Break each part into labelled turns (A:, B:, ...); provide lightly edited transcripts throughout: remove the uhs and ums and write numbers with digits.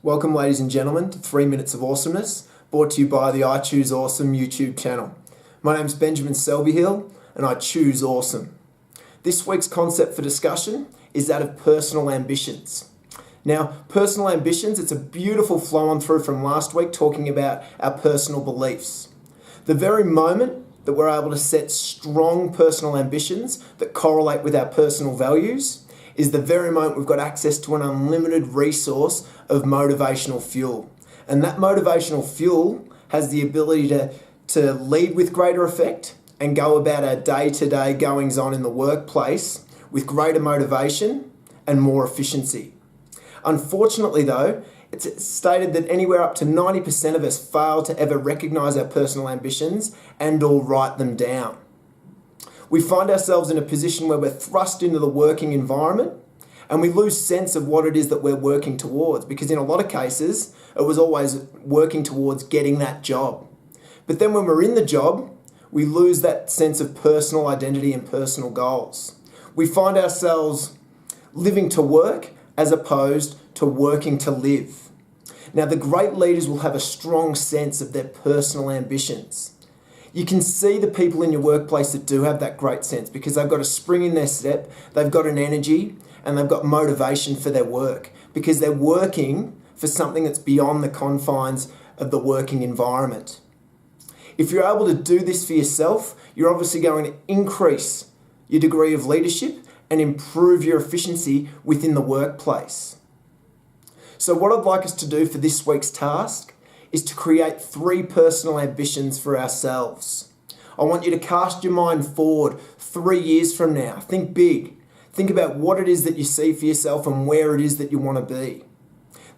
A: Welcome, ladies and gentlemen, to 3 Minutes of Awesomeness, brought to you by the I Choose Awesome YouTube channel. My name's Benjamin Selbyhill, and I choose awesome. This week's concept for discussion is that of personal ambitions. Now, personal ambitions, it's a beautiful flow on through from last week talking about our personal beliefs. The very moment that we're able to set strong personal ambitions that correlate with our personal values is the very moment we've got access to an unlimited resource of motivational fuel. And that motivational fuel has the ability to lead with greater effect and go about our day-to-day goings-on in the workplace with greater motivation and more efficiency. Unfortunately though, it's stated that anywhere up to 90% of us fail to ever recognise our personal ambitions and or write them down. We find ourselves in a position where we're thrust into the working environment and we lose sense of what it is that we're working towards, because in a lot of cases, it was always working towards getting that job. But then when we're in the job, we lose that sense of personal identity and personal goals. We find ourselves living to work as opposed to working to live. Now, the great leaders will have a strong sense of their personal ambitions. You can see the people in your workplace that do have that great sense because they've got a spring in their step, they've got an energy, and they've got motivation for their work because they're working for something that's beyond the confines of the working environment. If you're able to do this for yourself, you're obviously going to increase your degree of leadership and improve your efficiency within the workplace. So what I'd like us to do for this week's task is to create 3 personal ambitions for ourselves. I want you to cast your mind forward 3 years from now. Think big. Think about what it is that you see for yourself and where it is that you want to be.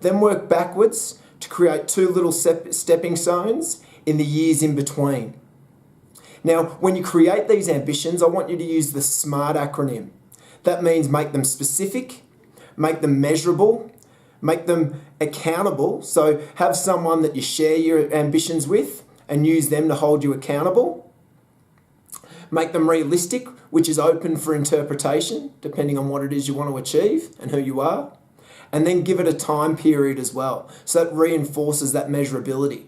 A: Then work backwards to create 2 little stepping stones in the years in between. Now, when you create these ambitions, I want you to use the SMART acronym. That means make them specific, make them measurable, make them accountable. So have someone that you share your ambitions with and use them to hold you accountable. Make them realistic, which is open for interpretation, depending on what it is you want to achieve and who you are. And then give it a time period as well. So that reinforces that measurability.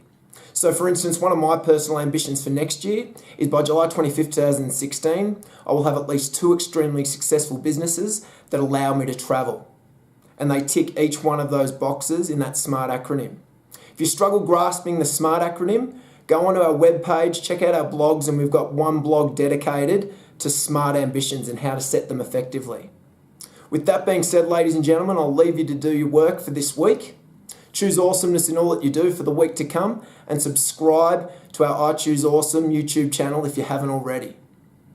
A: So for instance, one of my personal ambitions for next year is by July 25th, 2016, I will have at least 2 extremely successful businesses that allow me to travel. And they tick each one of those boxes in that SMART acronym. If you struggle grasping the SMART acronym, go onto our webpage, check out our blogs, and we've got one blog dedicated to SMART ambitions and how to set them effectively. With that being said, ladies and gentlemen, I'll leave you to do your work for this week. Choose awesomeness in all that you do for the week to come, and subscribe to our I Choose Awesome YouTube channel if you haven't already.